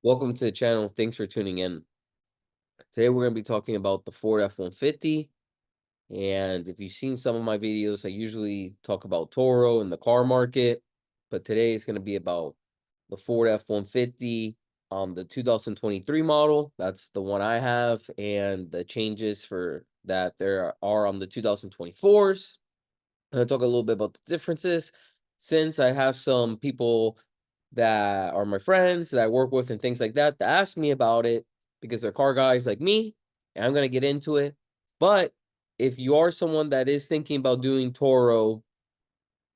Welcome to the channel. Thanks for tuning in. Today we're going to be talking about the Ford F-150. And if you've seen some of my videos, I usually talk about Turo and the car market. But today is going to be about the Ford F-150 on the 2023 model. That's the one I have. And the changes for that there are on the 2024s. I'm going to talk a little bit about the differences since I have some people that are my friends that I work with and things like that ask me about it because they're car guys like me, and I'm going to get into it. But if you are someone that is thinking about doing Toro,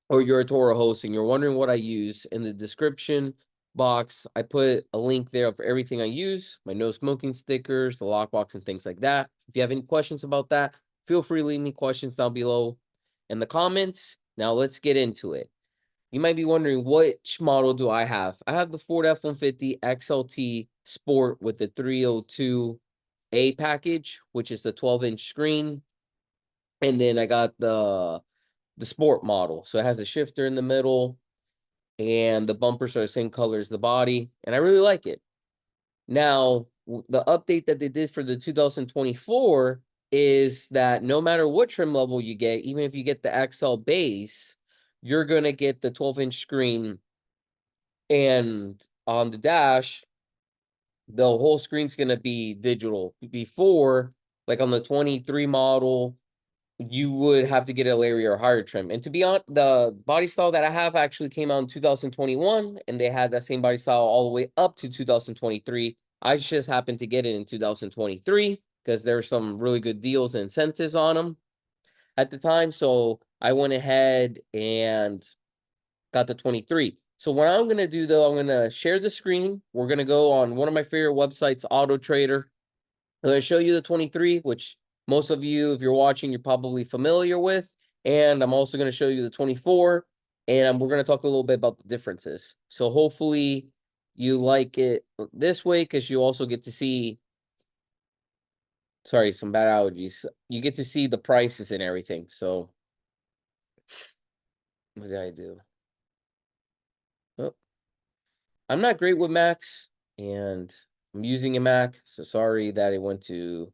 or you're a Toro host and you're wondering what I use, in the description box, I put a link there for everything I use, my no smoking stickers, the lockbox, and things like that. If you have any questions about that, feel free to leave me questions down below in the comments. Now let's get into it. You might be wondering, which model do I have? I have the Ford F-150 XLT Sport with the 302A package, which is the 12-inch screen. And then I got the Sport model. So it has a shifter in the middle, and the bumpers are the same color as the body. And I really like it. Now, the update that they did for the 2024 is that no matter what trim level you get, even if you get the XL base, you're going to get the 12-inch screen, and on the dash, the whole screen's going to be digital. Before, like on the 23 model, you would have to get a Larry or higher trim. And to be honest, the body style that I have actually came out in 2021, and they had that same body style all the way up to 2023. I just happened to get it in 2023 because there were some really good deals and incentives on them at the time. So I went ahead and got the 23. So what I'm going to do, though, I'm going to share the screen. We're going to go on one of my favorite websites, Auto Trader. I'm going to show you the 23, which most of you, if you're watching, you're probably familiar with. And I'm also going to show you the 24. And we're going to talk a little bit about the differences. So hopefully you like it this way, because you also get to see, sorry, some bad allergies. You get to see the prices and everything. So what did I do? Oh, I'm not great with Macs, and I'm using a Mac. So sorry that it went to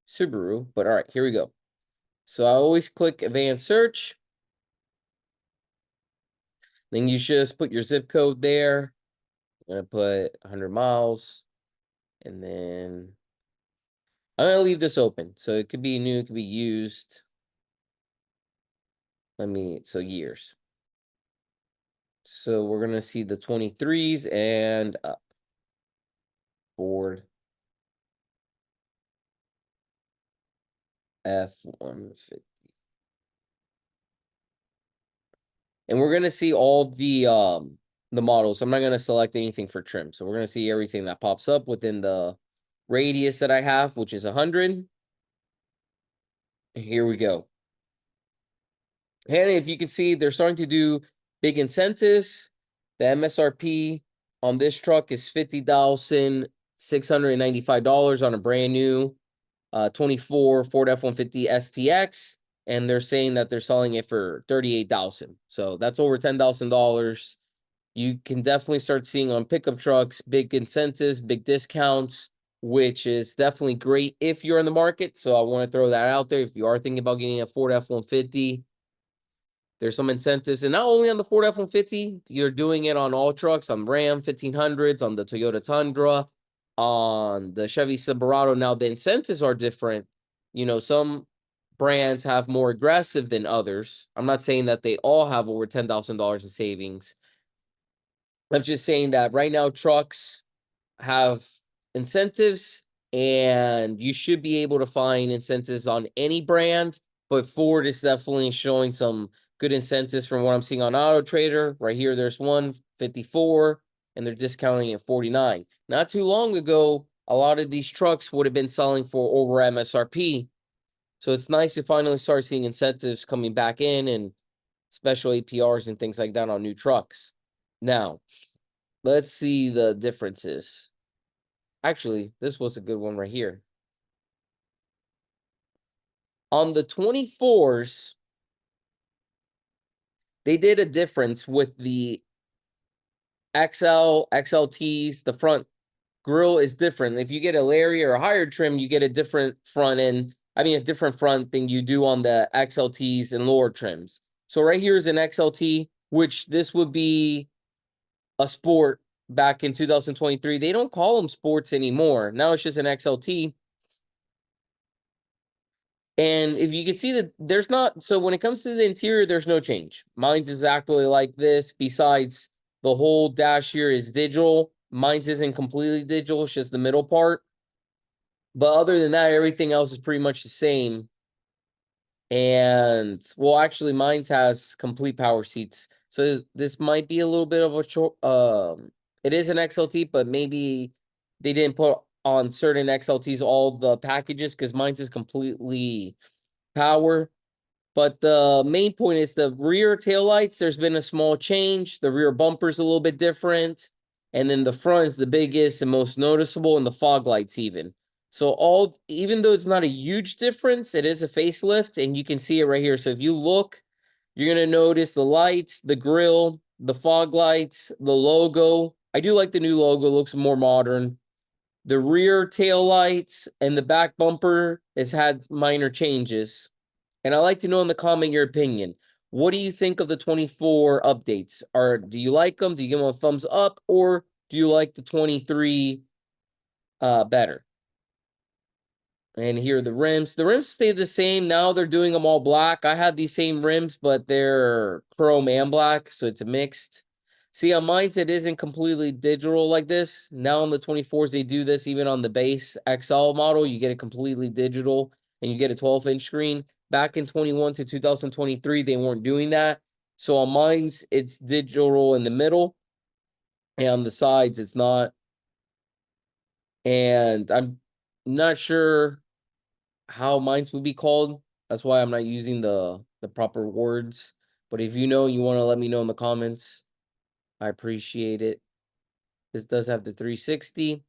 Subaru. But all right, here we go. So I always click advanced search. Then you just put your zip code there. I'm going to put 100 miles. And then I'm going to leave this open. So it could be new, it could be used. So years. So we're going to see the 23s and up. Ford F-150. And we're going to see all the models. I'm not going to select anything for trim. So we're going to see everything that pops up within the radius that I have, which is 100. And here we go. And if you can see, they're starting to do big incentives. The MSRP on this truck is $50,695 on a brand new 24 Ford F-150 STX. And they're saying that they're selling it for $38,000. So that's over $10,000. You can definitely start seeing on pickup trucks big incentives, big discounts, which is definitely great if you're in the market. So I want to throw that out there. If you are thinking about getting a Ford F-150, there's some incentives. And not only on the Ford F-150, you're doing it on all trucks, on Ram 1500s, on the Toyota Tundra, on the Chevy Silverado. Now, the incentives are different. You know, some brands have more aggressive than others. I'm not saying that they all have over $10,000 in savings. I'm just saying that right now trucks have incentives, and you should be able to find incentives on any brand, but Ford is definitely showing some good incentives from what I'm seeing on Auto Trader. Right here, there's 154, and they're discounting at 49. Not too long ago, a lot of these trucks would have been selling for over MSRP. So it's nice to finally start seeing incentives coming back in, and special APRs and things like that on new trucks. Now, let's see the differences. Actually, this was a good one right here. On the 24s, they did a difference with the XL, XLTs, the front grille is different. If you get a Lariat or a higher trim, you get a different front end. I mean, a different front than you do on the XLTs and lower trims. So right here is an XLT, which this would be a sport back in 2023. They don't call them sports anymore. Now it's just an XLT. And if you can see that there's not, so when it comes to the interior, there's no change. Mine's exactly like this. Besides, the whole dash here is digital. Mine's isn't completely digital, it's just the middle part. But other than that, everything else is pretty much the same. And well, actually, mine's has complete power seats. So this might be a little bit of a short. It is an XLT, but maybe they didn't put on certain XLTs all the packages because mine's is completely power. But the main point is the rear taillights. There's been a small change. The rear bumper's a little bit different. And then the front is the biggest and most noticeable, and the fog lights even. So even though it's not a huge difference, it is a facelift, and you can see it right here. So if you look, you're going to notice the lights, the grille, the fog lights, the logo. I do like the new logo. It looks more modern. The rear tail lights and the back bumper has had minor changes. And I'd like to know in the comment your opinion. What do you think of the 24 updates? Do you like them? Do you give them a thumbs up? Or do you like the 23 better? And here are the rims. The rims stay the same. Now they're doing them all black. I have these same rims, but they're chrome and black, so it's a mixed. See, on mine, it isn't completely digital like this. Now on the 24s, they do this even on the base XL model. You get it completely digital, and you get a 12-inch screen. Back in 21 to 2023, they weren't doing that. So on mine's, it's digital in the middle, and on the sides, it's not. And I'm not sure how mines would be called. That's why I'm not using the proper words. But if you know, you want to let me know in the comments. I appreciate it. This does have the 360.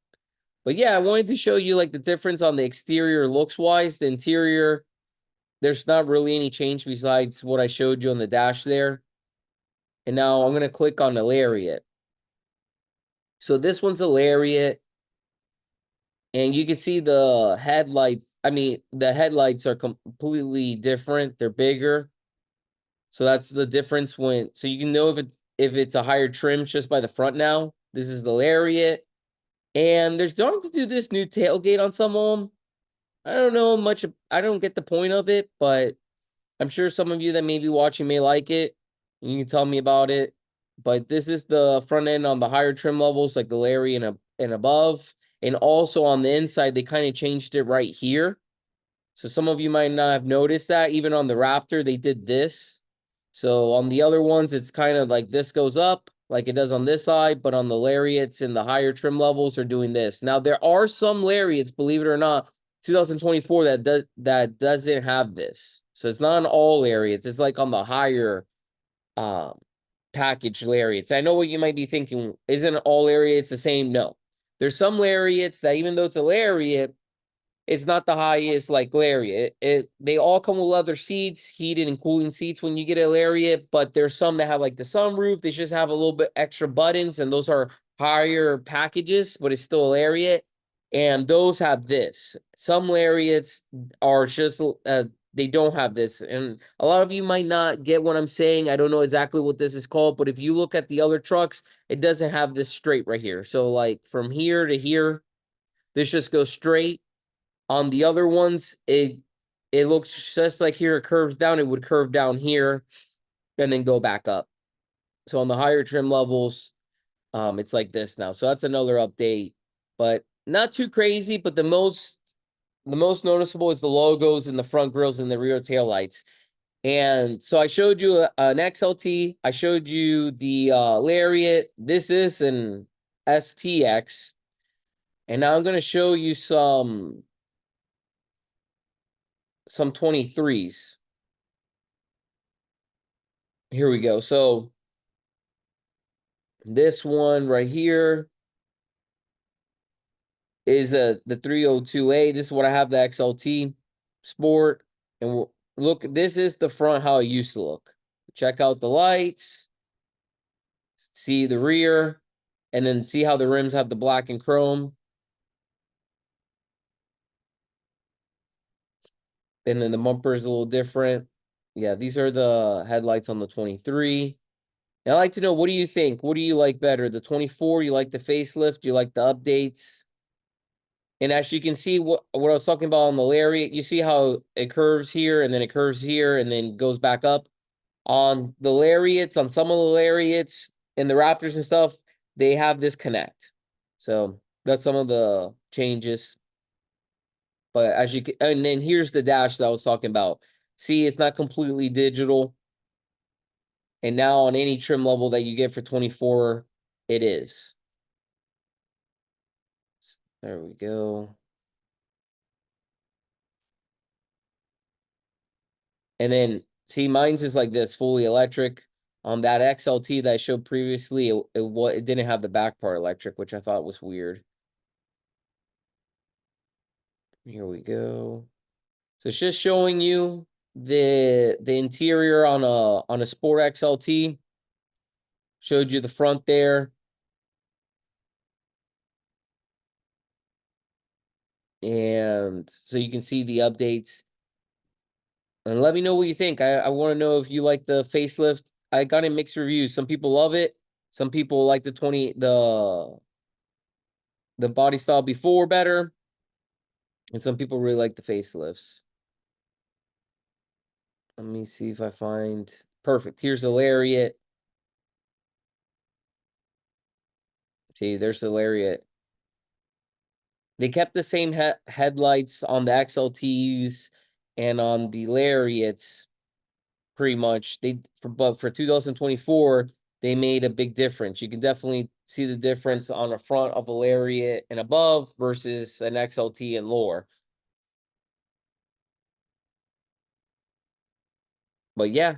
But yeah, I wanted to show you like the difference on the exterior looks wise. The interior, there's not really any change besides what I showed you on the dash there. And now I'm going to click on the Lariat. So this one's a Lariat. And you can see the headlight. I mean, the headlights are completely different. They're bigger. So that's the difference so you can know if it's a higher trim just by the front now. This is the Lariat. And there's don't have to do this new tailgate on some of them. I don't know much. I don't get the point of it, but I'm sure some of you that may be watching may like it. You can tell me about it. But this is the front end on the higher trim levels, like the Lariat and above. And also on the inside, they kind of changed it right here. So some of you might not have noticed that. Even on the Raptor, they did this. So on the other ones, it's kind of like this goes up like it does on this side. But on the Lariats and the higher trim levels are doing this. Now, there are some Lariats, believe it or not, 2024 that doesn't have this. So it's not on all Lariats. It's like on the higher package Lariats. I know what you might be thinking. Isn't all Lariats the same? No. There's some Lariats that even though it's a Lariat, it's not the highest like Lariat. They all come with leather seats, heated and cooling seats when you get a Lariat, but there's some that have like the sunroof. They just have a little bit extra buttons, and those are higher packages, but it's still a Lariat. And those have this. Some Lariats are just they don't have this. And a lot of you might not get what I'm saying. I don't know exactly what this is called, but if you look at the other trucks, it doesn't have this straight right here. So like from here to here, this just goes straight. On the other ones, it looks just like here it curves down. It would curve down here and then go back up. So on the higher trim levels, it's like this now. So that's another update, but not too crazy. But the most noticeable is the logos in the front grills and the rear tail lights. And so I showed you an XLT. I showed you the Lariat. This is an STX. And now I'm going to show you some 23s. Here we go. So this one right here is the 302A. This is what I have, the XLT Sport. And look, this is the front, how it used to look. Check out the lights. See the rear. And then see how the rims have the black and chrome. And then the bumper is a little different. Yeah, these are the headlights on the 23. And I'd like to know, what do you think? What do you like better? The 24? You like the facelift? Do you like the updates? And as you can see, what I was talking about on the Lariat, you see how it curves here and then it curves here and then goes back up. On the Lariats, on some of the Lariats and the Raptors and stuff, they have this connect. So that's some of the changes. But as you can, and then here's the dash that I was talking about. See, it's not completely digital. And now on any trim level that you get for 24, it is. There we go. And then see, mine's is like this, fully electric. On that XLT that I showed previously, it didn't have the back part electric, which I thought was weird. Here we go. So it's just showing you the interior on a Sport XLT. Showed you the front there. And so you can see the updates. And let me know what you think. I want to know if you like the facelift. I got in mixed reviews. Some people love it. Some people like the body style before better. And some people really like the facelifts. Let me see if I find perfect. Here's the Lariat. See, there's the Lariat. They kept the same headlights on the XLTs and on the Lariats, pretty much. But for 2024, they made a big difference. You can definitely see the difference on the front of a Lariat and above versus an XLT and lower. But yeah,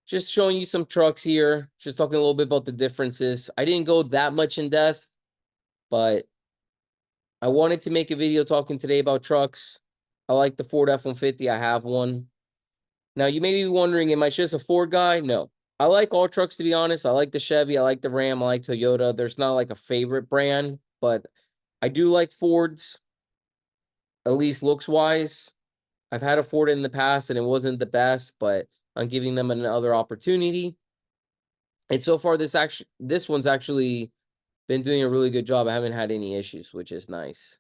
just showing you some trucks here. Just talking a little bit about the differences. I didn't go that much in depth, but I wanted to make a video talking today about trucks. I like the Ford F-150. I have one. Now, you may be wondering, am I just a Ford guy? No. I like all trucks, to be honest. I like the Chevy. I like the Ram. I like Toyota. There's not like a favorite brand, but I do like Fords, at least looks-wise. I've had a Ford in the past, and it wasn't the best, but I'm giving them another opportunity. And so far, this one's actually been doing a really good job. I haven't had any issues, which is nice.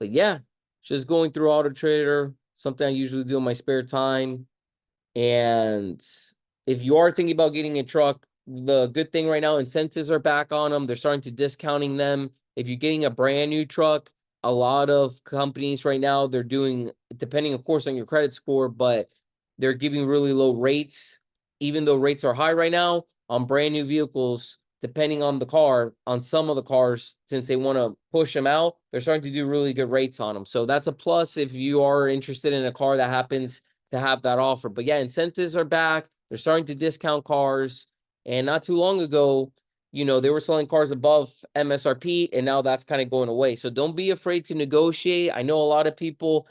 But yeah, just going through Auto Trader, something I usually do in my spare time. And if you are thinking about getting a truck, the good thing right now, incentives are back on them. They're starting to discounting them. If you're getting a brand new truck, a lot of companies right now, they're doing, depending, of course, on your credit score, but they're giving really low rates. Even though rates are high right now on brand new vehicles, depending on the car, on some of the cars, since they want to push them out, they're starting to do really good rates on them. So that's a plus if you are interested in a car that happens to have that offer. But yeah, incentives are back. They're starting to discount cars. And not too long ago, they were selling cars above MSRP, and now that's kind of going away. So don't be afraid to negotiate. I know a lot of people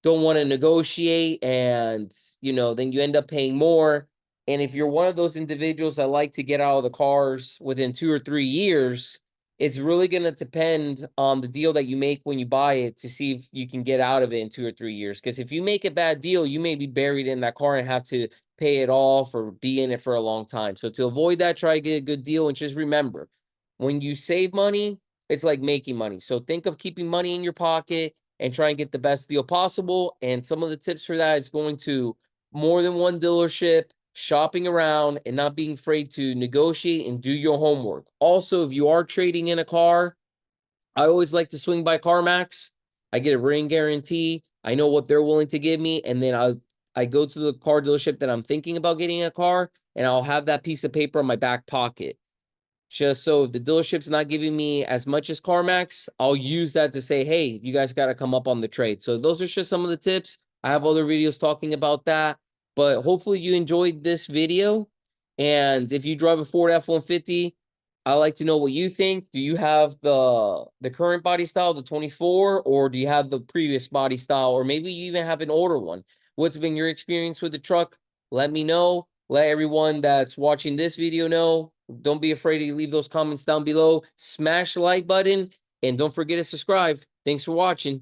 don't want to negotiate, and then you end up paying more. And if you're one of those individuals that like to get out of the cars within 2 or 3 years, it's really going to depend on the deal that you make when you buy it to see if you can get out of it in 2 or 3 years. Because if you make a bad deal, you may be buried in that car and have to pay it off or be in it for a long time. So to avoid that, try to get a good deal. And just remember, when you save money, it's like making money. So think of keeping money in your pocket and try and get the best deal possible. And some of the tips for that is going to more than one dealership, shopping around, and not being afraid to negotiate and do your homework. Also, if you are trading in a car, I always like to swing by CarMax. I get a ring guarantee. I know what they're willing to give me, and then I go to the car dealership that I'm thinking about getting a car, and I'll have that piece of paper in my back pocket. Just so if the dealership's not giving me as much as CarMax, I'll use that to say, hey, you guys got to come up on the trade. So those are just some of the tips. I have other videos talking about that, but hopefully you enjoyed this video. And if you drive a Ford F-150, I'd like to know what you think. Do you have the current body style, the 24, or do you have the previous body style, or maybe you even have an older one? What's been your experience with the truck? Let me know. Let everyone that's watching this video know. Don't be afraid to leave those comments down below. Smash the like button, and don't forget to subscribe. Thanks for watching.